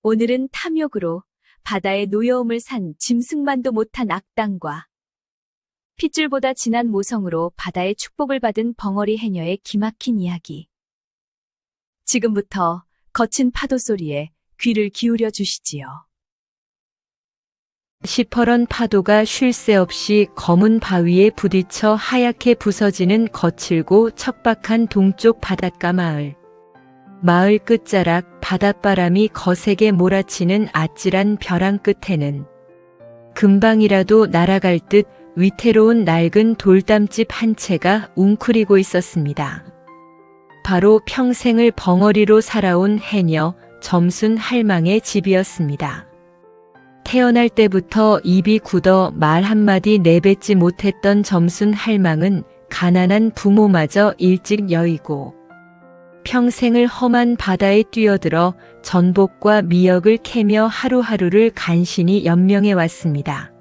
오늘은 탐욕으로 바다의 노여움을 산 짐승만도 못한 악당과 핏줄보다 진한 모성으로 바다의 축복을 받은 벙어리 해녀의 기막힌 이야기. 지금부터 거친 파도 소리에 귀를 기울여 주시지요. 시퍼런 파도가 쉴 새 없이 검은 바위에 부딪혀 하얗게 부서지는 거칠고 척박한 동쪽 바닷가 마을. 마을 끝자락 바닷바람이 거세게 몰아치는 아찔한 벼랑 끝에는 금방이라도 날아갈 듯 위태로운 낡은 돌담집 한 채가 웅크리고 있었습니다. 바로 평생을 벙어리로 살아온 해녀 점순 할망의 집이었습니다. 태어날 때부터 입이 굳어 말 한마디 내뱉지 못했던 점순 할망은 가난한 부모마저 일찍 여의고 평생을 험한 바다에 뛰어들어 전복과 미역을 캐며 하루하루를 간신히 연명해 왔습니다.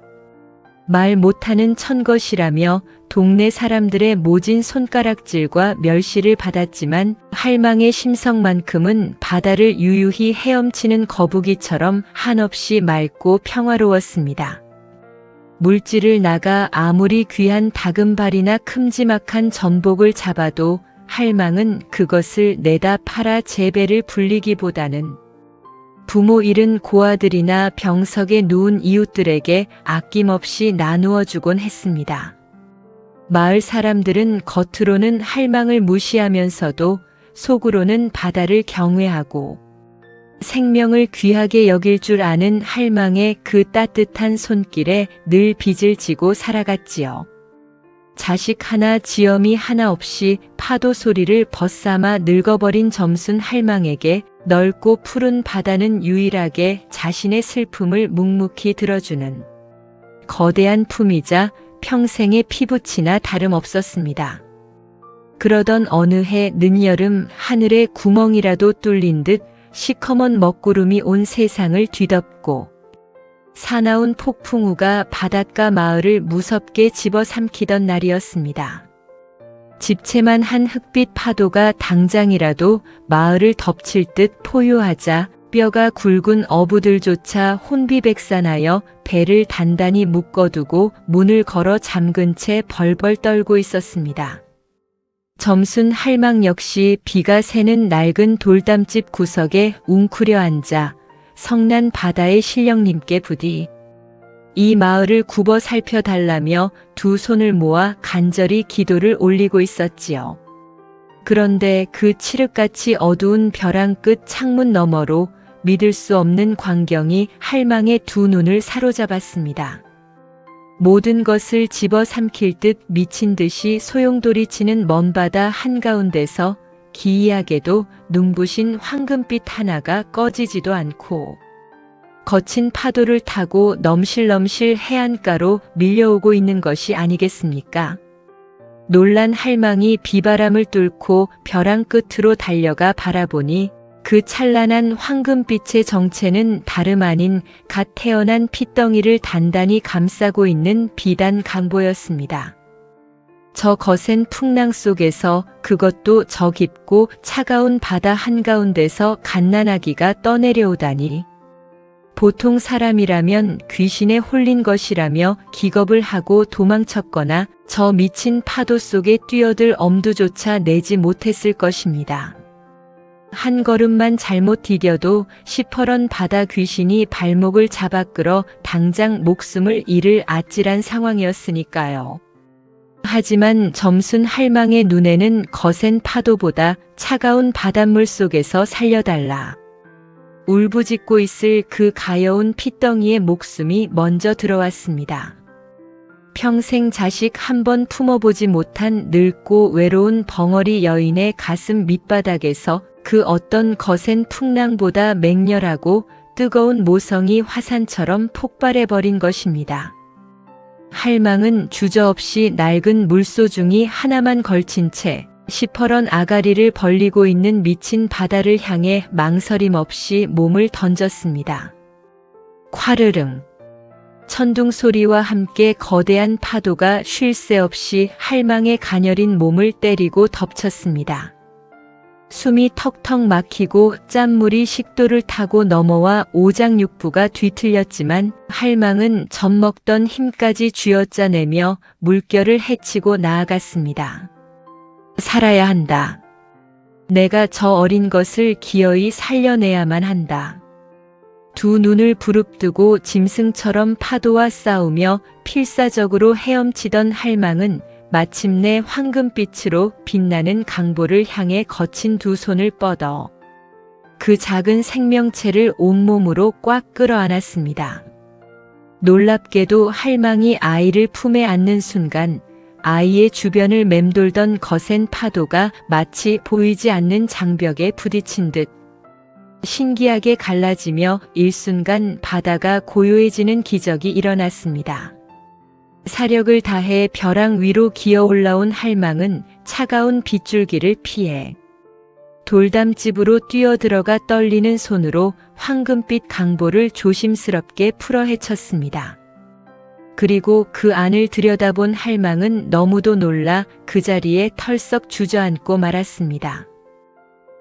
말 못하는 천것이라며 동네 사람들의 모진 손가락질과 멸시를 받았지만 할망의 심성만큼은 바다를 유유히 헤엄치는 거북이처럼 한없이 맑고 평화로웠습니다. 물질을 나가 아무리 귀한 다금발이나 큼지막한 전복을 잡아도 할망은 그것을 내다 팔아 재배를 불리기보다는 부모 잃은 고아들이나 병석에 누운 이웃들에게 아낌없이 나누어 주곤 했습니다. 마을 사람들은 겉으로는 할망을 무시하면서도 속으로는 바다를 경외하고 생명을 귀하게 여길 줄 아는 할망의 그 따뜻한 손길에 늘 빚을 지고 살아갔지요. 자식 하나 지엄이 하나 없이 파도 소리를 벗삼아 늙어버린 점순 할망에게 넓고 푸른 바다는 유일하게 자신의 슬픔을 묵묵히 들어주는 거대한 품이자 평생의 피부치나 다름없었습니다. 그러던 어느 해 늦여름 하늘에 구멍이라도 뚫린 듯 시커먼 먹구름이 온 세상을 뒤덮고 사나운 폭풍우가 바닷가 마을을 무섭게 집어삼키던 날이었습니다. 집채만 한 흑빛 파도가 당장이라도 마을을 덮칠 듯 포효하자 뼈가 굵은 어부들조차 혼비백산하여 배를 단단히 묶어두고 문을 걸어 잠근 채 벌벌 떨고 있었습니다. 점순 할망 역시 비가 새는 낡은 돌담집 구석에 웅크려 앉아 성난 바다의 신령님께 부디 이 마을을 굽어 살펴달라며 두 손을 모아 간절히 기도를 올리고 있었지요. 그런데 그 칠흑같이 어두운 벼랑 끝 창문 너머로 믿을 수 없는 광경이 할망의 두 눈을 사로잡았습니다. 모든 것을 집어삼킬 듯 미친 듯이 소용돌이치는 먼 바다 한가운데서 기이하게도 눈부신 황금빛 하나가 꺼지지도 않고 거친 파도를 타고 넘실넘실 해안가로 밀려오고 있는 것이 아니겠습니까? 놀란 할망이 비바람을 뚫고 벼랑 끝으로 달려가 바라보니 그 찬란한 황금빛의 정체는 다름 아닌 갓 태어난 핏덩이를 단단히 감싸고 있는 비단 강보였습니다. 저 거센 풍랑 속에서 그것도 저 깊고 차가운 바다 한가운데서 갓난아기가 떠내려오다니. 보통 사람이라면 귀신에 홀린 것이라며 기겁을 하고 도망쳤거나 저 미친 파도 속에 뛰어들 엄두조차 내지 못했을 것입니다. 한 걸음만 잘못 디뎌도 시퍼런 바다 귀신이 발목을 잡아 끌어 당장 목숨을 잃을 아찔한 상황이었으니까요. 하지만 점순 할망의 눈에는 거센 파도보다 차가운 바닷물 속에서 살려달라 울부짖고 있을 그 가여운 핏덩이의 목숨이 먼저 들어왔습니다. 평생 자식 한 번 품어보지 못한 늙고 외로운 벙어리 여인의 가슴 밑바닥에서 그 어떤 거센 풍랑보다 맹렬하고 뜨거운 모성이 화산처럼 폭발해버린 것입니다. 할망은 주저없이 낡은 물소중이 하나만 걸친 채 시퍼런 아가리를 벌리고 있는 미친 바다를 향해 망설임 없이 몸을 던졌습니다. 콰르릉. 천둥 소리와 함께 거대한 파도가 쉴 새 없이 할망의 가녀린 몸을 때리고 덮쳤습니다. 숨이 턱턱 막히고 짠물이 식도를 타고 넘어와 오장육부가 뒤틀렸지만 할망은 젖먹던 힘까지 쥐어짜내며 물결을 헤치고 나아갔습니다. 살아야 한다. 내가 저 어린 것을 기어이 살려내야만 한다. 두 눈을 부릅뜨고 짐승처럼 파도와 싸우며 필사적으로 헤엄치던 할망은 마침내 황금빛으로 빛나는 강보를 향해 거친 두 손을 뻗어 그 작은 생명체를 온몸으로 꽉 끌어안았습니다. 놀랍게도 할망이 아이를 품에 안는 순간 아이의 주변을 맴돌던 거센 파도가 마치 보이지 않는 장벽에 부딪힌 듯 신기하게 갈라지며 일순간 바다가 고요해지는 기적이 일어났습니다. 사력을 다해 벼랑 위로 기어 올라온 할망은 차가운 빗줄기를 피해 돌담집으로 뛰어들어가 떨리는 손으로 황금빛 강보를 조심스럽게 풀어 헤쳤습니다. 그리고 그 안을 들여다본 할망은 너무도 놀라 그 자리에 털썩 주저앉고 말았습니다.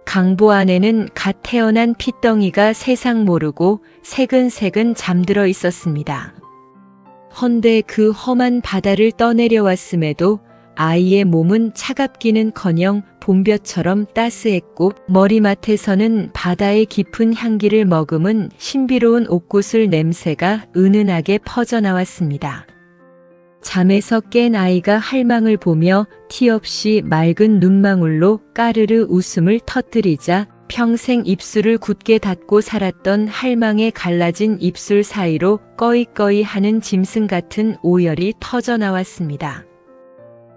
강보 안에는 갓 태어난 핏덩이가 세상 모르고 새근새근 잠들어 있었습니다. 헌데 그 험한 바다를 떠내려왔음에도 아이의 몸은 차갑기는커녕 봄볕처럼 따스했고 머리맡에서는 바다의 깊은 향기를 머금은 신비로운 옥구슬 냄새가 은은하게 퍼져나왔습니다. 잠에서 깬 아이가 할망을 보며 티 없이 맑은 눈망울로 까르르 웃음을 터뜨리자 평생 입술을 굳게 닫고 살았던 할망의 갈라진 입술 사이로 꺼이꺼이 하는 짐승 같은 오열이 터져나왔습니다.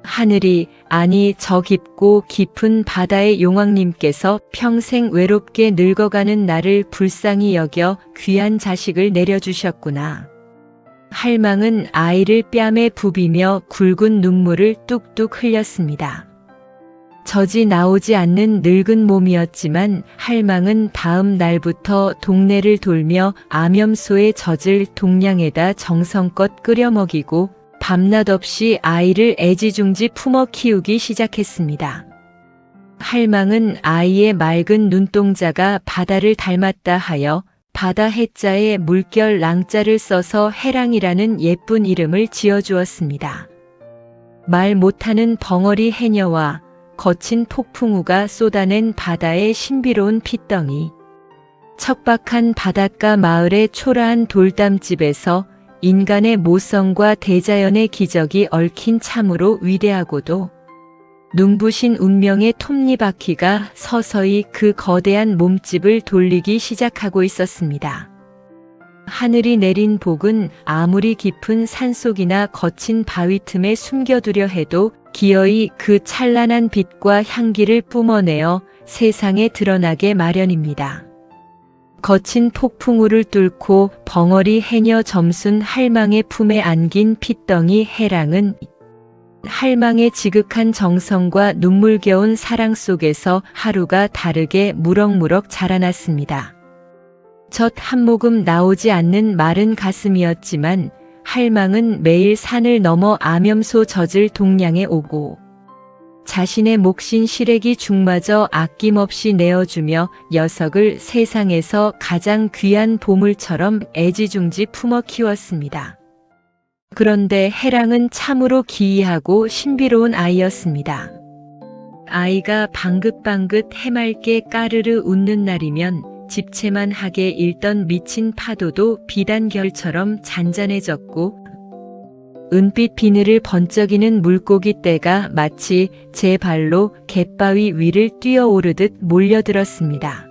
하늘이, 아니 저 깊고 깊은 바다의 용왕님께서 평생 외롭게 늙어가는 나를 불쌍히 여겨 귀한 자식을 내려주셨구나. 할망은 아이를 뺨에 부비며 굵은 눈물을 뚝뚝 흘렸습니다. 젖이 나오지 않는 늙은 몸이었지만 할망은 다음 날부터 동네를 돌며 암염소의 젖을 동량에다 정성껏 끓여 먹이고 밤낮 없이 아이를 애지중지 품어 키우기 시작했습니다. 할망은 아이의 맑은 눈동자가 바다를 닮았다 하여 바다 해자에 물결 랑자를 써서 해랑이라는 예쁜 이름을 지어주었습니다. 말 못하는 벙어리 해녀와 거친 폭풍우가 쏟아낸 바다의 신비로운 핏덩이. 척박한 바닷가 마을의 초라한 돌담집에서 인간의 모성과 대자연의 기적이 얽힌 참으로 위대하고도 눈부신 운명의 톱니바퀴가 서서히 그 거대한 몸집을 돌리기 시작하고 있었습니다. 하늘이 내린 복은 아무리 깊은 산속이나 거친 바위 틈에 숨겨두려 해도 기어이 그 찬란한 빛과 향기를 뿜어내어 세상에 드러나게 마련입니다. 거친 폭풍우를 뚫고 벙어리 해녀 점순 할망의 품에 안긴 핏덩이 해랑은 할망의 지극한 정성과 눈물겨운 사랑 속에서 하루가 다르게 무럭무럭 자라났습니다. 젖 한 모금 나오지 않는 마른 가슴이었지만 할망은 매일 산을 넘어 암염소 젖을 동량에 오고 자신의 몫인 시래기 죽마저 아낌없이 내어주며 녀석을 세상에서 가장 귀한 보물처럼 애지중지 품어 키웠습니다. 그런데 해랑은 참으로 기이하고 신비로운 아이였습니다. 아이가 방긋방긋 해맑게 까르르 웃는 날이면 집채만하게 일던 미친 파도도 비단결처럼 잔잔해졌고 은빛 비늘을 번쩍이는 물고기 떼가 마치 제 발로 갯바위 위를 뛰어오르듯 몰려들었습니다.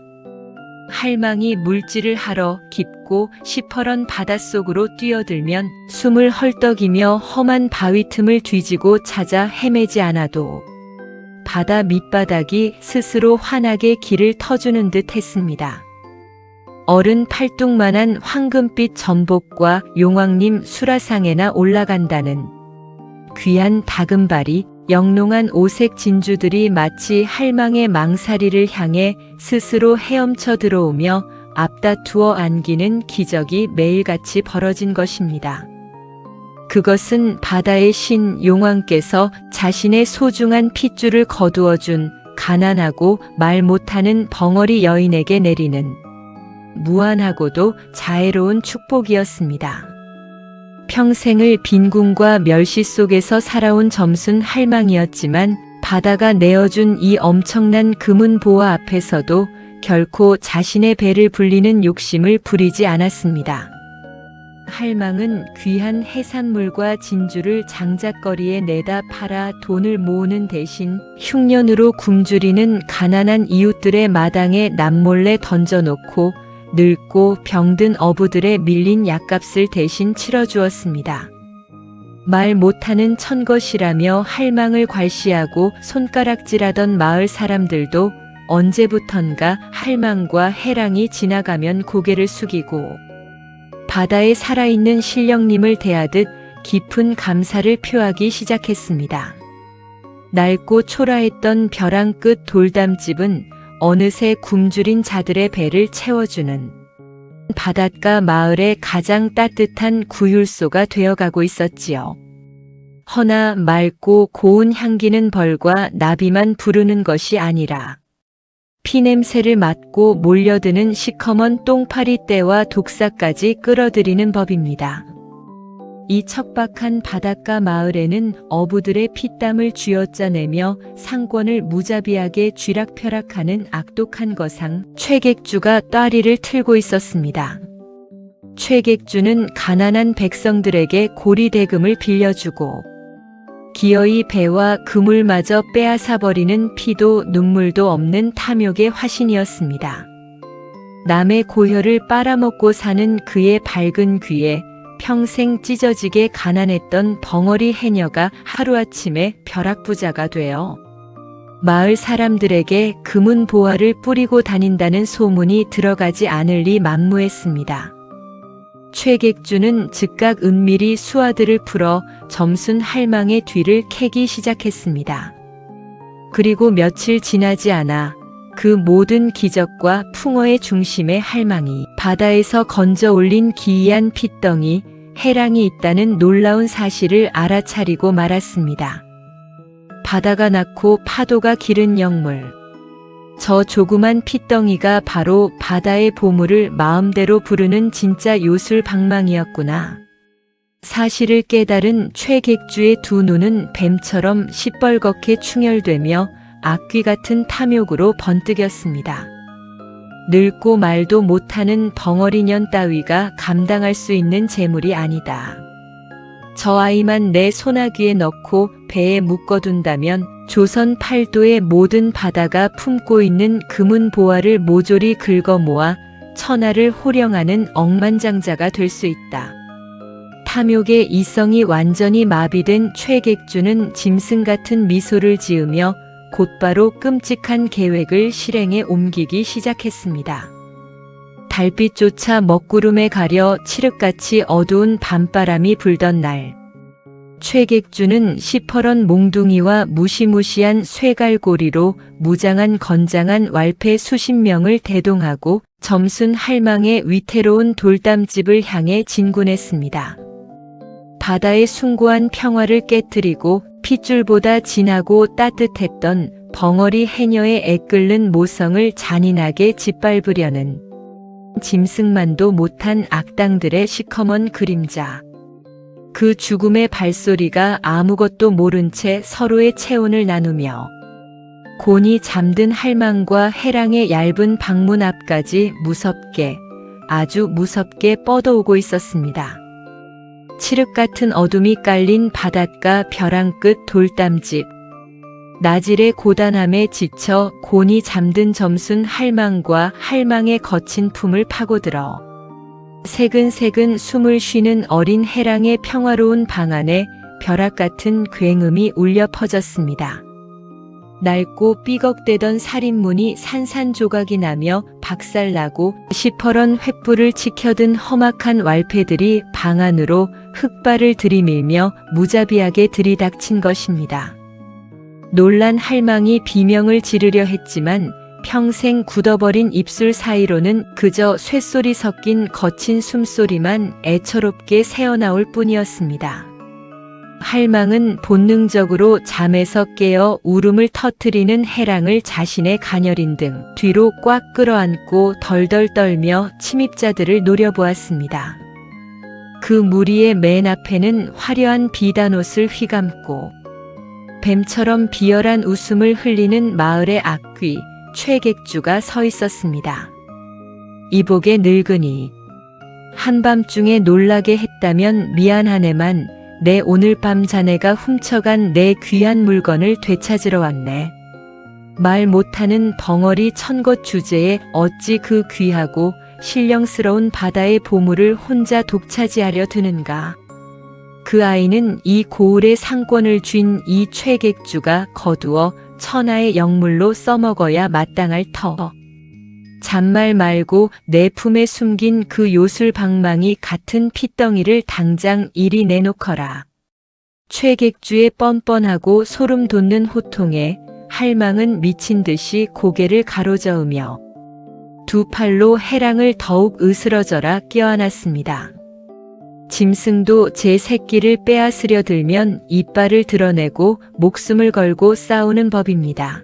할망이 물질을 하러 깊고 시퍼런 바닷속으로 뛰어들면 숨을 헐떡이며 험한 바위 틈을 뒤지고 찾아 헤매지 않아도 바다 밑바닥이 스스로 환하게 길을 터주는 듯 했습니다. 어른 팔뚝만한 황금빛 전복과 용왕님 수라상에나 올라간다는 귀한 다금바리, 영롱한 오색 진주들이 마치 할망의 망사리를 향해 스스로 헤엄쳐 들어오며 앞다투어 안기는 기적이 매일같이 벌어진 것입니다. 그것은 바다의 신 용왕께서 자신의 소중한 핏줄을 거두어준 가난하고 말 못하는 벙어리 여인에게 내리는 무한하고도 자애로운 축복이었습니다. 평생을 빈궁과 멸시 속에서 살아온 점순 할망이었지만 바다가 내어준 이 엄청난 금은 보화 앞에서도 결코 자신의 배를 불리는 욕심을 부리지 않았습니다. 할망은 귀한 해산물과 진주를 장작거리에 내다 팔아 돈을 모으는 대신 흉년으로 굶주리는 가난한 이웃들의 마당에 남몰래 던져놓고 늙고 병든 어부들의 밀린 약값을 대신 치러주었습니다. 말 못하는 천것이라며 할망을 괄시하고 손가락질하던 마을 사람들도 언제부턴가 할망과 해랑이 지나가면 고개를 숙이고 바다에 살아있는 신령님을 대하듯 깊은 감사를 표하기 시작했습니다. 낡고 초라했던 벼랑 끝 돌담집은 어느새 굶주린 자들의 배를 채워주는 바닷가 마을의 가장 따뜻한 구율소가 되어가고 있었지요. 허나 맑고 고운 향기는 벌과 나비만 부르는 것이 아니라 피냄새를 맡고 몰려드는 시커먼 똥파리 떼와 독사까지 끌어들이는 법입니다. 이 척박한 바닷가 마을에는 어부들의 피땀을 쥐어짜내며 상권을 무자비하게 쥐락펴락하는 악독한 거상 최객주가 따리를 틀고 있었습니다. 최객주는 가난한 백성들에게 고리대금을 빌려주고 기어이 배와 그물마저 빼앗아버리는 피도 눈물도 없는 탐욕의 화신이었습니다. 남의 고혈을 빨아먹고 사는 그의 밝은 귀에 평생 찢어지게 가난했던 벙어리 해녀가 하루아침에 벼락부자가 되어 마을 사람들에게 금은 보화를 뿌리고 다닌다는 소문이 들어가지 않을 리 만무했습니다. 최객주는 즉각 은밀히 수하들을 풀어 점순 할망의 뒤를 캐기 시작했습니다. 그리고 며칠 지나지 않아 그 모든 기적과 풍어의 중심에 할망이 바다에서 건져 올린 기이한 핏덩이 해랑이 있다는 놀라운 사실을 알아차리고 말았습니다. 바다가 낳고 파도가 기른 영물. 저 조그만 핏덩이가 바로 바다의 보물을 마음대로 부르는 진짜 요술 방망이였구나. 사실을 깨달은 최객주의 두 눈은 뱀처럼 시뻘겋게 충혈되며 악귀 같은 탐욕으로 번뜩였습니다. 늙고 말도 못하는 벙어리년 따위가 감당할 수 있는 재물이 아니다. 저 아이만 내 소나귀에 넣고 배에 묶어둔다면 조선 팔도의 모든 바다가 품고 있는 금은 보화를 모조리 긁어 모아 천하를 호령하는 억만장자가 될 수 있다. 탐욕의 이성이 완전히 마비된 최객주는 짐승 같은 미소를 지으며 곧바로 끔찍한 계획을 실행에 옮기기 시작했습니다. 달빛조차 먹구름에 가려 칠흑같이 어두운 밤바람이 불던 날, 최객주는 시퍼런 몽둥이와 무시무시한 쇠갈고리로 무장한 건장한 왈패 수십 명을 대동하고 점순 할망의 위태로운 돌담집을 향해 진군했습니다. 바다의 숭고한 평화를 깨뜨리고 핏줄보다 진하고 따뜻했던 벙어리 해녀의 애끓는 모성을 잔인하게 짓밟으려는 짐승만도 못한 악당들의 시커먼 그림자. 그 죽음의 발소리가 아무것도 모른 채 서로의 체온을 나누며 곤히 잠든 할망과 해랑의 얇은 방문 앞까지 무섭게, 아주 무섭게 뻗어오고 있었습니다. 칠흑 같은 어둠이 깔린 바닷가 벼랑 끝 돌담집. 나질의 고단함에 지쳐 곤히 잠든 점순 할망과 할망의 거친 품을 파고들어 새근새근 숨을 쉬는 어린 해랑의 평화로운 방 안에 벼락 같은 굉음이 울려 퍼졌습니다. 낡고 삐걱대던 살인문이 산산조각이 나며 박살나고 시퍼런 횃불을 치켜든 험악한 왈패들이 방 안으로 흙발을 들이밀며 무자비하게 들이닥친 것입니다. 놀란 할망이 비명을 지르려 했지만 평생 굳어버린 입술 사이로는 그저 쇳소리 섞인 거친 숨소리만 애처롭게 새어나올 뿐이었습니다. 할망은 본능적으로 잠에서 깨어 울음을 터뜨리는 해랑을 자신의 가녀린 등 뒤로 꽉 끌어안고 덜덜 떨며 침입자들을 노려보았습니다. 그 무리의 맨 앞에는 화려한 비단옷을 휘감고 뱀처럼 비열한 웃음을 흘리는 마을의 악귀 최객주가 서 있었습니다. 이복의 늙은이, 한밤중에 놀라게 했다면 미안하네만 내 오늘 밤 자네가 훔쳐간 내 귀한 물건을 되찾으러 왔네. 말 못하는 벙어리 천것 주제에 어찌 그 귀하고 신령스러운 바다의 보물을 혼자 독차지하려 드는가. 그 아이는 이 고을의 상권을 쥔 이 최객주가 거두어 천하의 영물로 써먹어야 마땅할 터. 잔말 말고 내 품에 숨긴 그 요술 방망이 같은 핏덩이를 당장 이리 내놓거라. 최객주의 뻔뻔하고 소름 돋는 호통에 할망은 미친 듯이 고개를 가로저으며 두 팔로 해랑을 더욱 으스러져라 껴안았습니다. 짐승도 제 새끼를 빼앗으려 들면 이빨을 드러내고 목숨을 걸고 싸우는 법입니다.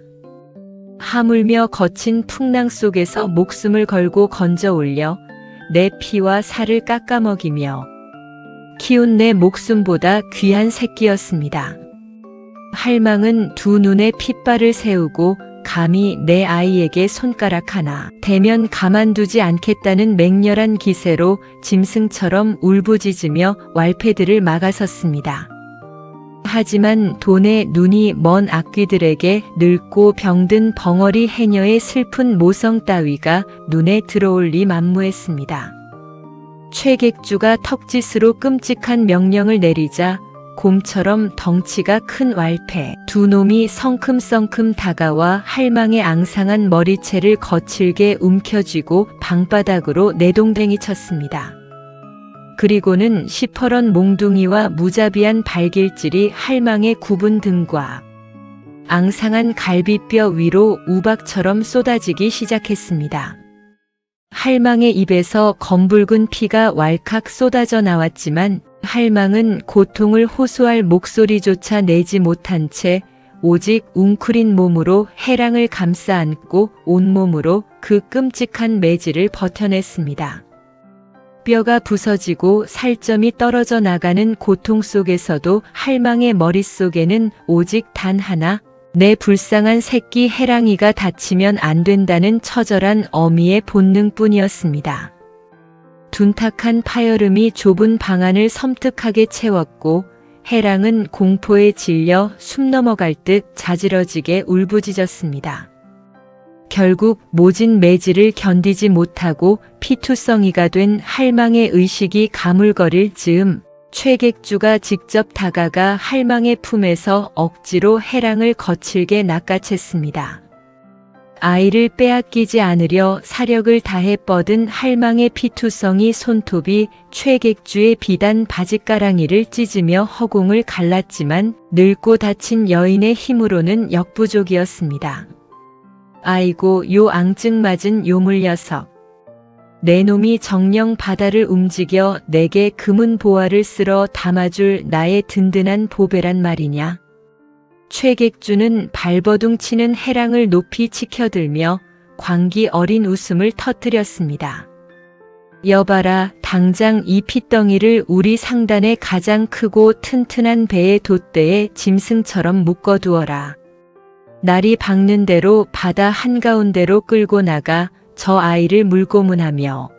하물며 거친 풍랑 속에서 목숨을 걸고 건져 올려 내 피와 살을 깎아먹이며 키운 내 목숨보다 귀한 새끼였습니다. 할망은 두 눈에 핏발을 세우고 감히 내 아이에게 손가락 하나 대면 가만두지 않겠다는 맹렬한 기세로 짐승처럼 울부짖으며 왈패들을 막아섰습니다. 하지만 돈에 눈이 먼 악귀들에게 늙고 병든 벙어리 해녀의 슬픈 모성 따위가 눈에 들어올 리 만무했습니다. 최객주가 턱짓으로 끔찍한 명령을 내리자 곰처럼 덩치가 큰 왈패 두 놈이 성큼성큼 다가와 할망의 앙상한 머리채를 거칠게 움켜쥐고 방바닥으로 내동댕이 쳤습니다. 그리고는 시퍼런 몽둥이와 무자비한 발길질이 할망의 굽은 등과 앙상한 갈비뼈 위로 우박처럼 쏟아지기 시작했습니다. 할망의 입에서 검붉은 피가 왈칵 쏟아져 나왔지만 할망은 고통을 호소할 목소리조차 내지 못한 채 오직 웅크린 몸으로 해랑을 감싸 안고 온몸으로 그 끔찍한 매질을 버텨냈습니다. 뼈가 부서지고 살점이 떨어져 나가는 고통 속에서도 할망의 머릿속에는 오직 단 하나, 내 불쌍한 새끼 해랑이가 다치면 안 된다는 처절한 어미의 본능뿐이었습니다. 둔탁한 파열음이 좁은 방안을 섬뜩하게 채웠고 해랑은 공포에 질려 숨 넘어갈 듯 자지러지게 울부짖었습니다. 결국 모진 매질을 견디지 못하고 피투성이가 된 할망의 의식이 가물거릴 즈음 최객주가 직접 다가가 할망의 품에서 억지로 해랑을 거칠게 낚아챘습니다. 아이를 빼앗기지 않으려 사력을 다해 뻗은 할망의 피투성이 손톱이 최객주의 비단 바짓가랑이를 찢으며 허공을 갈랐지만 늙고 다친 여인의 힘으로는 역부족이었습니다. 아이고 요 앙증맞은 요물 녀석. 내 놈이 정령 바다를 움직여 내게 금은 보화를 쓸어 담아줄 나의 든든한 보배란 말이냐. 최객주는 발버둥 치는 해랑을 높이 치켜들며 광기 어린 웃음을 터뜨렸습니다. 여봐라, 당장 이 핏덩이를 우리 상단의 가장 크고 튼튼한 배의 돛대에 짐승처럼 묶어두어라. 날이 밝는 대로 바다 한가운데로 끌고 나가 저 아이를 물고문하며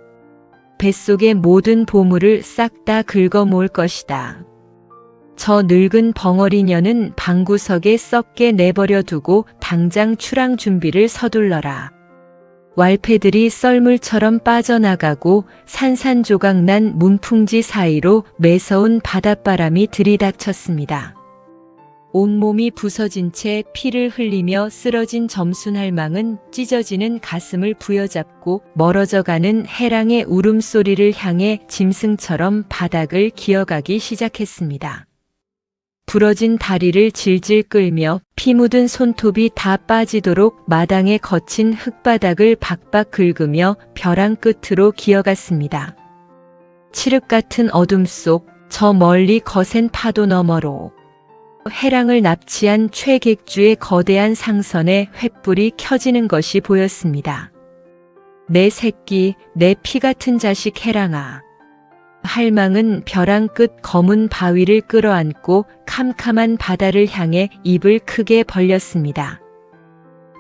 뱃속의 모든 보물을 싹 다 긁어 모을 것이다. 저 늙은 벙어리녀는 방구석에 썩게 내버려 두고 당장 출항 준비를 서둘러라. 왈패들이 썰물처럼 빠져나가고 산산조각난 문풍지 사이로 매서운 바닷바람이 들이닥쳤습니다. 온몸이 부서진 채 피를 흘리며 쓰러진 점순할망은 찢어지는 가슴을 부여잡고 멀어져가는 해랑의 울음소리를 향해 짐승처럼 바닥을 기어가기 시작했습니다. 부러진 다리를 질질 끌며 피 묻은 손톱이 다 빠지도록 마당의 거친 흙바닥을 박박 긁으며 벼랑 끝으로 기어갔습니다. 칠흑 같은 어둠 속 저 멀리 거센 파도 너머로 해랑을 납치한 최객주의 거대한 상선에 횃불이 켜지는 것이 보였습니다. 내 새끼, 내 피 같은 자식 해랑아. 할망은 벼랑 끝 검은 바위를 끌어안고 캄캄한 바다를 향해 입을 크게 벌렸습니다.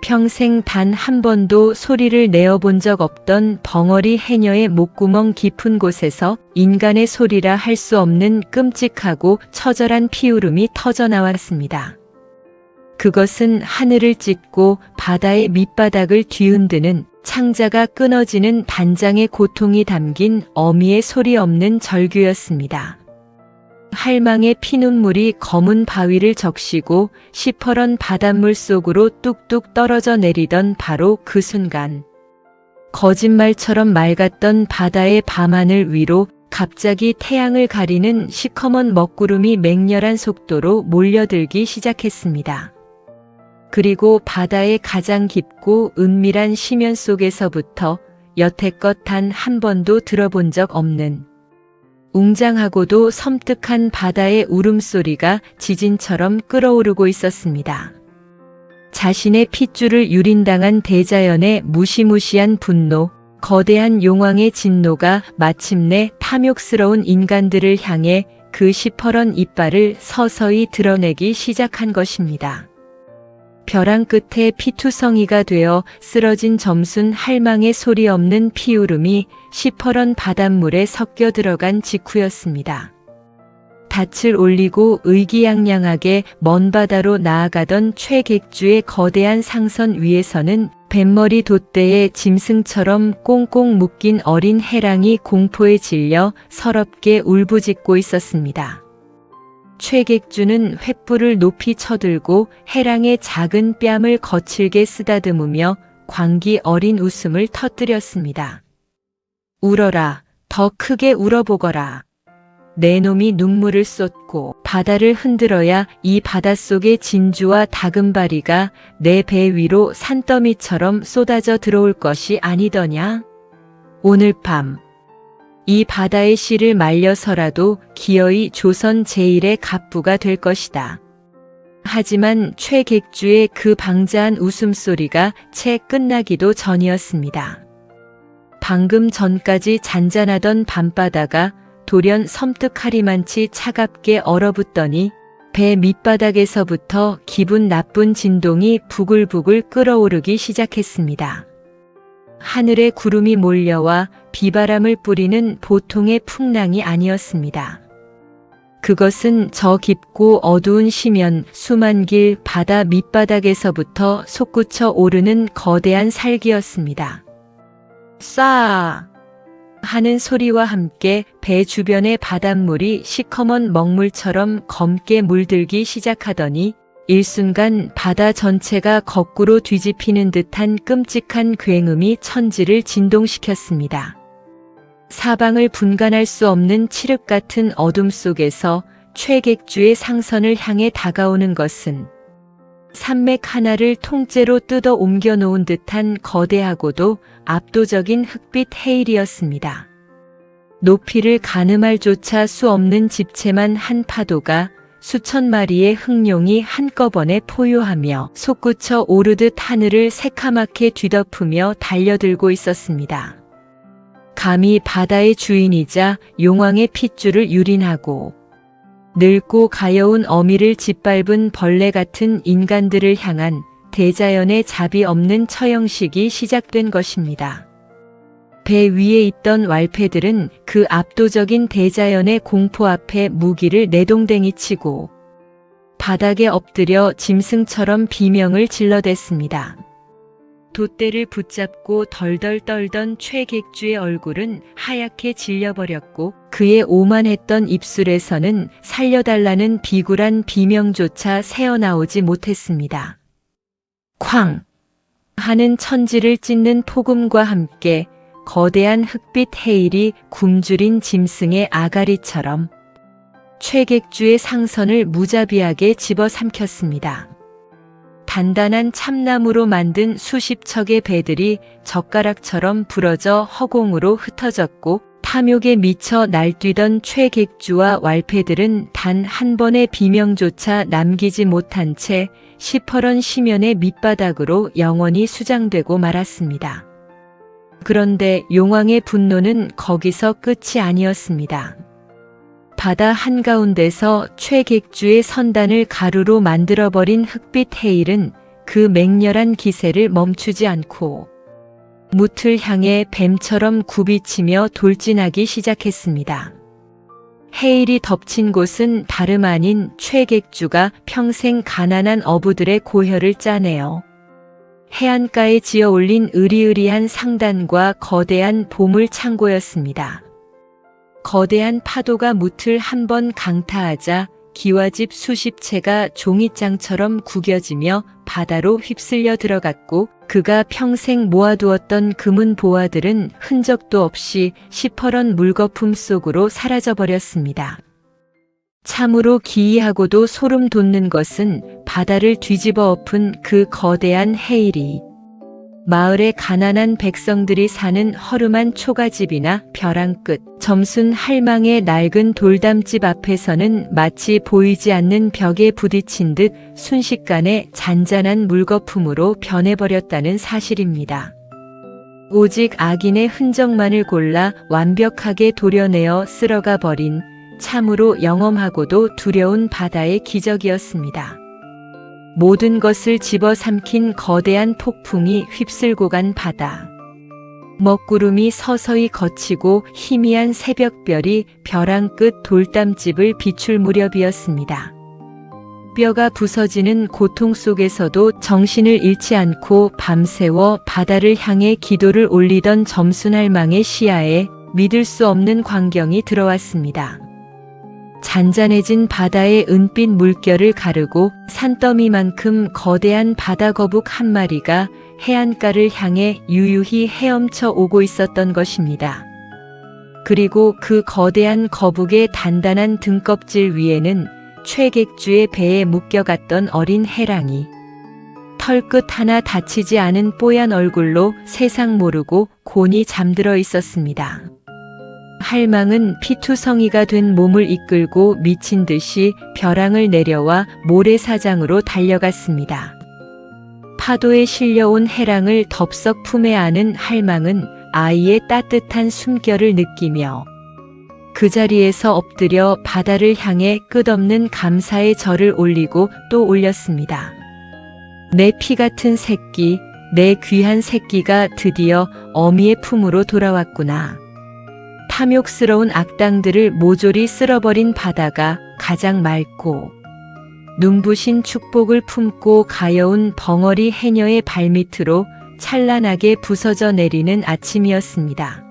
평생 단 한 번도 소리를 내어본 적 없던 벙어리 해녀의 목구멍 깊은 곳에서 인간의 소리라 할 수 없는 끔찍하고 처절한 피울음이 터져나왔습니다. 그것은 하늘을 찢고 바다의 밑바닥을 뒤흔드는 창자가 끊어지는 단장의 고통이 담긴 어미의 소리 없는 절규였습니다. 할망의 피눈물이 검은 바위를 적시고 시퍼런 바닷물 속으로 뚝뚝 떨어져 내리던 바로 그 순간, 거짓말처럼 맑았던 바다의 밤하늘 위로 갑자기 태양을 가리는 시커먼 먹구름이 맹렬한 속도로 몰려들기 시작했습니다. 그리고 바다의 가장 깊고 은밀한 심연 속에서부터 여태껏 단 한 번도 들어본 적 없는 웅장하고도 섬뜩한 바다의 울음소리가 지진처럼 끓어오르고 있었습니다. 자신의 핏줄을 유린당한 대자연의 무시무시한 분노, 거대한 용왕의 진노가 마침내 탐욕스러운 인간들을 향해 그 시퍼런 이빨을 서서히 드러내기 시작한 것입니다. 벼랑 끝에 피투성이가 되어 쓰러진 점순 할망의 소리 없는 피울음이 시퍼런 바닷물에 섞여 들어간 직후였습니다. 닻을 올리고 의기양양하게 먼 바다로 나아가던 최객주의 거대한 상선 위에서는 뱃머리 돛대에 짐승처럼 꽁꽁 묶인 어린 해랑이 공포에 질려 서럽게 울부짖고 있었습니다. 최객주는 횃불을 높이 쳐들고 해랑의 작은 뺨을 거칠게 쓰다듬으며 광기 어린 웃음을 터뜨렸습니다. 울어라, 더 크게 울어보거라. 내 놈이 눈물을 쏟고 바다를 흔들어야 이 바닷속의 진주와 다금바리가 내 배 위로 산더미처럼 쏟아져 들어올 것이 아니더냐? 오늘 밤 이 바다의 씨를 말려서라도 기어이 조선 제1의 갑부가 될 것이다. 하지만 최객주의 그 방자한 웃음소리가 채 끝나기도 전이었습니다. 방금 전까지 잔잔하던 밤바다가 돌연 섬뜩하리만치 차갑게 얼어붙더니 배 밑바닥에서부터 기분 나쁜 진동이 부글부글 끓어오르기 시작했습니다. 하늘에 구름이 몰려와 비바람을 뿌리는 보통의 풍랑이 아니었습니다. 그것은 저 깊고 어두운 심연 수만 길 바다 밑바닥에서부터 솟구쳐 오르는 거대한 살기였습니다. 쏴! 하는 소리와 함께 배 주변의 바닷물이 시커먼 먹물처럼 검게 물들기 시작하더니 일순간 바다 전체가 거꾸로 뒤집히는 듯한 끔찍한 굉음이 천지를 진동시켰습니다. 사방을 분간할 수 없는 칠흑 같은 어둠 속에서 최객주의 상선을 향해 다가오는 것은 산맥 하나를 통째로 뜯어 옮겨 놓은 듯한 거대하고도 압도적인 흑빛 해일이었습니다. 높이를 가늠할 조차 수 없는 집채만 한 파도가 수천 마리의 흑룡이 한꺼번에 포효하며 솟구쳐 오르듯 하늘을 새카맣게 뒤덮으며 달려들고 있었습니다. 감히 바다의 주인이자 용왕의 핏줄을 유린하고 늙고 가여운 어미를 짓밟은 벌레 같은 인간들을 향한 대자연의 자비 없는 처형식이 시작된 것입니다. 배 위에 있던 왈패들은 그 압도적인 대자연의 공포 앞에 무기를 내동댕이치고 바닥에 엎드려 짐승처럼 비명을 질러댔습니다. 돛대를 붙잡고 덜덜 떨던 최객주의 얼굴은 하얗게 질려버렸고 그의 오만했던 입술에서는 살려달라는 비굴한 비명조차 새어나오지 못했습니다. 쾅! 하는 천지를 찢는 폭음과 함께 거대한 흑빛 해일이 굶주린 짐승의 아가리처럼 최객주의 상선을 무자비하게 집어삼켰습니다. 단단한 참나무로 만든 수십 척의 배들이 젓가락처럼 부러져 허공으로 흩어졌고 탐욕에 미쳐 날뛰던 최객주와 왈패들은 단 한 번의 비명조차 남기지 못한 채 시퍼런 심연의 밑바닥으로 영원히 수장되고 말았습니다. 그런데 용왕의 분노는 거기서 끝이 아니었습니다. 바다 한가운데서 최객주의 선단을 가루로 만들어버린 흑빛 해일은 그 맹렬한 기세를 멈추지 않고 무틀 향해 뱀처럼 굽이치며 돌진하기 시작했습니다. 해일이 덮친 곳은 다름 아닌 최객주가 평생 가난한 어부들의 고혈을 짜내어 해안가에 지어 올린 으리으리한 상단과 거대한 보물 창고였습니다. 거대한 파도가 무틀 한 번 강타하자 기와집 수십 채가 종잇장처럼 구겨지며 바다로 휩쓸려 들어갔고 그가 평생 모아두었던 금은 보화들은 흔적도 없이 시퍼런 물거품 속으로 사라져버렸습니다. 참으로 기이하고도 소름 돋는 것은 바다를 뒤집어 엎은 그 거대한 해일이 마을의 가난한 백성들이 사는 허름한 초가집이나 벼랑 끝, 점순 할망의 낡은 돌담집 앞에서는 마치 보이지 않는 벽에 부딪힌 듯 순식간에 잔잔한 물거품으로 변해버렸다는 사실입니다. 오직 악인의 흔적만을 골라 완벽하게 도려내어 쓸어가 버린 참으로 영험하고도 두려운 바다의 기적이었습니다. 모든 것을 집어삼킨 거대한 폭풍이 휩쓸고 간 바다. 먹구름이 서서히 걷히고 희미한 새벽별이 벼랑 끝 돌담집을 비출 무렵이었습니다. 뼈가 부서지는 고통 속에서도 정신을 잃지 않고 밤새워 바다를 향해 기도를 올리던 점순할망의 시야에 믿을 수 없는 광경이 들어왔습니다. 잔잔해진 바다의 은빛 물결을 가르고 산더미만큼 거대한 바다거북 한 마리가 해안가를 향해 유유히 헤엄쳐 오고 있었던 것입니다. 그리고 그 거대한 거북의 단단한 등껍질 위에는 최객주의 배에 묶여갔던 어린 해랑이 털끝 하나 다치지 않은 뽀얀 얼굴로 세상 모르고 곤히 잠들어 있었습니다. 할망은 피투성이가 된 몸을 이끌고 미친 듯이 벼랑을 내려와 모래사장으로 달려갔습니다. 파도에 실려온 해랑을 덥석 품에 안은 할망은 아이의 따뜻한 숨결을 느끼며 그 자리에서 엎드려 바다를 향해 끝없는 감사의 절을 올리고 또 올렸습니다. 내 피 같은 새끼, 내 귀한 새끼가 드디어 어미의 품으로 돌아왔구나. 탐욕스러운 악당들을 모조리 쓸어버린 바다가 가장 맑고 눈부신 축복을 품고 가여운 벙어리 해녀의 발밑으로 찬란하게 부서져 내리는 아침이었습니다.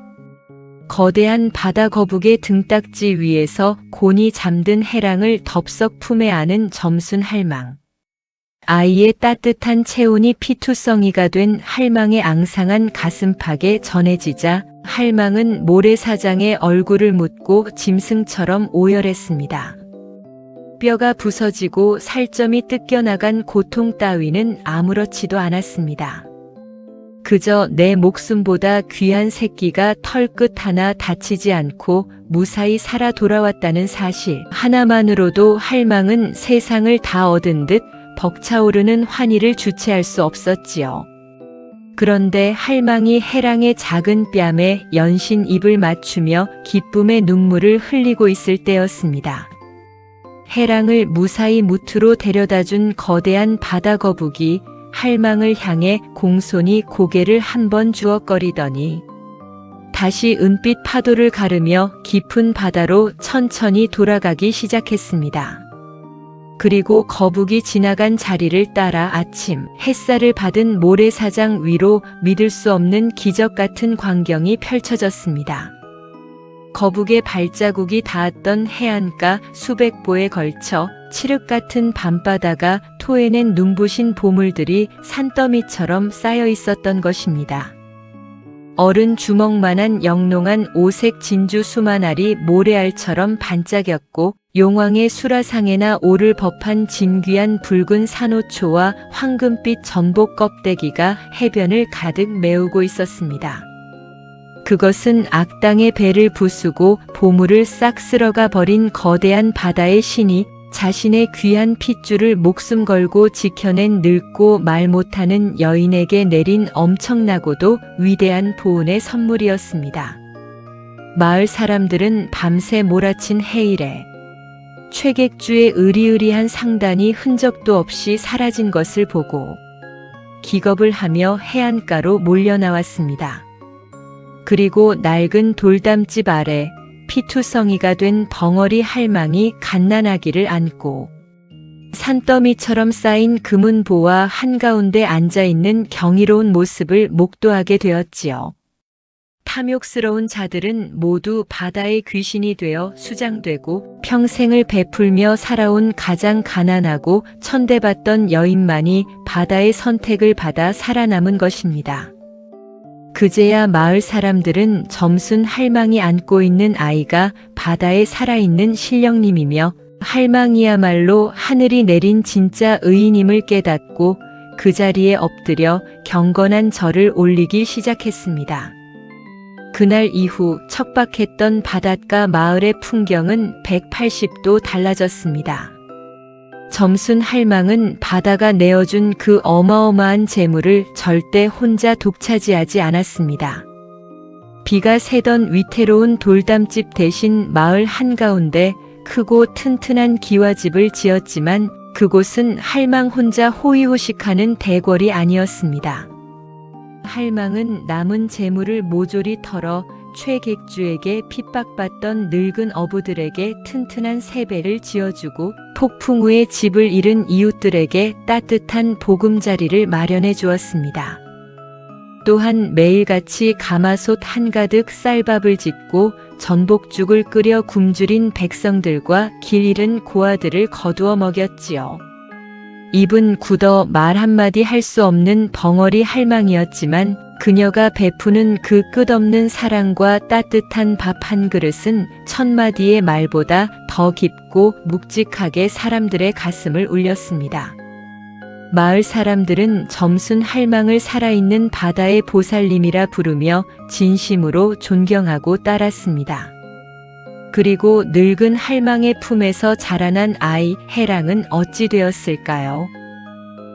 거대한 바다 거북의 등딱지 위에서 곤히 잠든 해랑을 덥석 품에 안은 점순 할망. 아이의 따뜻한 체온이 피투성이가 된 할망의 앙상한 가슴팍에 전해지자 할망은 모래사장에 얼굴을 묻고 짐승처럼 오열했습니다. 뼈가 부서지고 살점이 뜯겨나간 고통 따위는 아무렇지도 않았습니다. 그저 내 목숨보다 귀한 새끼가 털끝 하나 다치지 않고 무사히 살아 돌아왔다는 사실 하나만으로도 할망은 세상을 다 얻은 듯 벅차오르는 환희를 주체할 수 없었지요. 그런데 할망이 해랑의 작은 뺨에 연신 입을 맞추며 기쁨의 눈물을 흘리고 있을 때였습니다. 해랑을 무사히 무트로 데려다준 거대한 바다거북이 할망을 향해 공손히 고개를 한번 주걱거리더니 다시 은빛 파도를 가르며 깊은 바다로 천천히 돌아가기 시작했습니다. 그리고 거북이 지나간 자리를 따라 아침 햇살을 받은 모래사장 위로 믿을 수 없는 기적 같은 광경이 펼쳐졌습니다. 거북의 발자국이 닿았던 해안가 수백 보에 걸쳐 칠흑 같은 밤바다가 토해낸 눈부신 보물들이 산더미처럼 쌓여 있었던 것입니다. 어른 주먹만한 영롱한 오색 진주 수만알이 모래알처럼 반짝였고 용왕의 수라상에나 오를 법한 진귀한 붉은 산호초와 황금빛 전복 껍데기가 해변을 가득 메우고 있었습니다. 그것은 악당의 배를 부수고 보물을 싹 쓸어가 버린 거대한 바다의 신이 자신의 귀한 핏줄을 목숨 걸고 지켜낸 늙고 말 못하는 여인에게 내린 엄청나고도 위대한 보은의 선물이었습니다. 마을 사람들은 밤새 몰아친 해일에 최객주의 으리으리한 상단이 흔적도 없이 사라진 것을 보고 기겁을 하며 해안가로 몰려나왔습니다. 그리고 낡은 돌담집 아래 피투성이가 된 벙어리 할망이 갓난아기를 안고 산더미처럼 쌓인 금은보와 한가운데 앉아있는 경이로운 모습을 목도하게 되었지요. 탐욕스러운 자들은 모두 바다의 귀신이 되어 수장되고 평생을 베풀며 살아온 가장 가난하고 천대받던 여인만이 바다의 선택을 받아 살아남은 것입니다. 그제야 마을 사람들은 점순 할망이 안고 있는 아이가 바다에 살아있는 신령님이며 할망이야말로 하늘이 내린 진짜 의인임을 깨닫고 그 자리에 엎드려 경건한 절을 올리기 시작했습니다. 그날 이후 척박했던 바닷가 마을의 풍경은 180도 달라졌습니다. 점순 할망은 바다가 내어준 그 어마어마한 재물을 절대 혼자 독차지하지 않았습니다. 비가 새던 위태로운 돌담집 대신 마을 한가운데 크고 튼튼한 기와집을 지었지만 그곳은 할망 혼자 호의호식하는 대궐이 아니었습니다. 할망은 남은 재물을 모조리 털어 최객주에게 핍박받던 늙은 어부들에게 튼튼한 세배를 지어주고 폭풍 후에 집을 잃은 이웃들에게 따뜻한 보금자리를 마련해 주었습니다. 또한 매일같이 가마솥 한가득 쌀밥을 짓고 전복죽을 끓여 굶주린 백성들과 길 잃은 고아들을 거두어 먹였지요. 입은 굳어 말 한마디 할 수 없는 벙어리 할망이었지만 그녀가 베푸는 그 끝없는 사랑과 따뜻한 밥 한 그릇은 천마디의 말보다 더 깊고 묵직하게 사람들의 가슴을 울렸습니다. 마을 사람들은 점순 할망을 살아있는 바다의 보살님이라 부르며 진심으로 존경하고 따랐습니다. 그리고 늙은 할망의 품에서 자라난 아이 해랑은 어찌 되었을까요?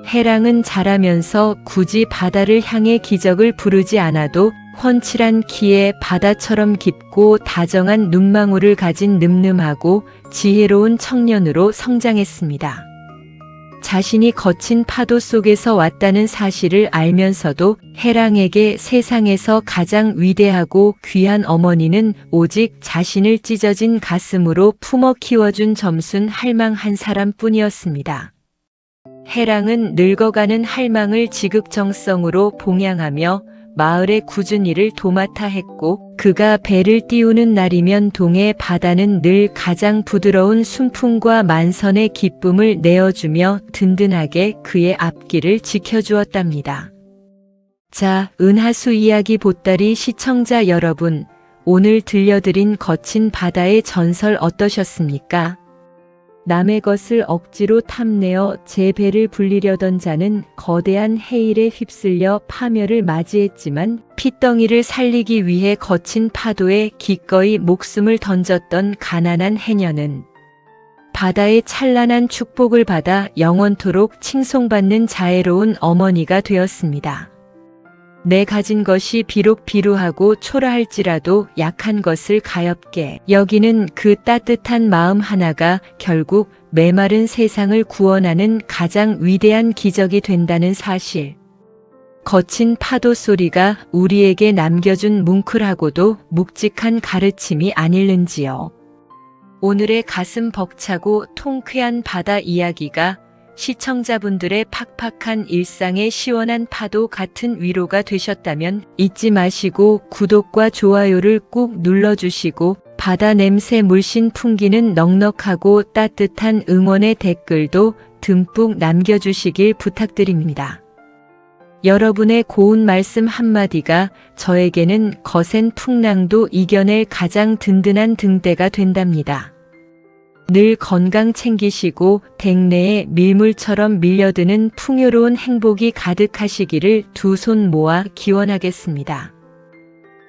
해랑은 자라면서 굳이 바다를 향해 기적을 부르지 않아도 훤칠한 키에 바다처럼 깊고 다정한 눈망울을 가진 늠름하고 지혜로운 청년으로 성장했습니다. 자신이 거친 파도 속에서 왔다는 사실을 알면서도 해랑에게 세상에서 가장 위대하고 귀한 어머니는 오직 자신을 찢어진 가슴으로 품어 키워준 점순 할망 한 사람뿐이었습니다. 해랑은 늙어가는 할망을 지극정성으로 봉양하며 마을의 굳은 일을 도맡아 했고 그가 배를 띄우는 날이면 동해 바다는 늘 가장 부드러운 순풍과 만선의 기쁨을 내어주며 든든하게 그의 앞길을 지켜주었답니다. 자, 은하수 이야기 보따리 시청자 여러분, 오늘 들려드린 거친 바다의 전설 어떠셨습니까? 남의 것을 억지로 탐내어 제 배를 불리려던 자는 거대한 해일에 휩쓸려 파멸을 맞이했지만 핏덩이를 살리기 위해 거친 파도에 기꺼이 목숨을 던졌던 가난한 해녀는 바다의 찬란한 축복을 받아 영원토록 칭송받는 자애로운 어머니가 되었습니다. 내 가진 것이 비록 비루하고 초라할지라도 약한 것을 가엾게 여기는 그 따뜻한 마음 하나가 결국 메마른 세상을 구원하는 가장 위대한 기적이 된다는 사실. 거친 파도 소리가 우리에게 남겨준 뭉클하고도 묵직한 가르침이 아닐는지요. 오늘의 가슴 벅차고 통쾌한 바다 이야기가 시청자분들의 팍팍한 일상의 시원한 파도 같은 위로가 되셨다면 잊지 마시고 구독과 좋아요를 꾹 눌러주시고 바다 냄새 물씬 풍기는 넉넉하고 따뜻한 응원의 댓글도 듬뿍 남겨주시길 부탁드립니다. 여러분의 고운 말씀 한마디가 저에게는 거센 풍랑도 이겨낼 가장 든든한 등대가 된답니다. 늘 건강 챙기시고 댁내에 밀물처럼 밀려드는 풍요로운 행복이 가득하시기를 두 손 모아 기원하겠습니다.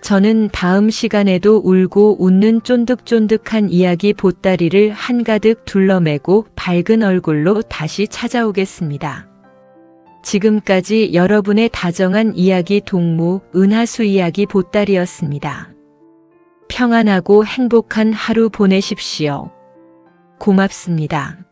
저는 다음 시간에도 울고 웃는 쫀득쫀득한 이야기 보따리를 한가득 둘러매고 밝은 얼굴로 다시 찾아오겠습니다. 지금까지 여러분의 다정한 이야기 동무 은하수 이야기 보따리였습니다. 평안하고 행복한 하루 보내십시오. 고맙습니다.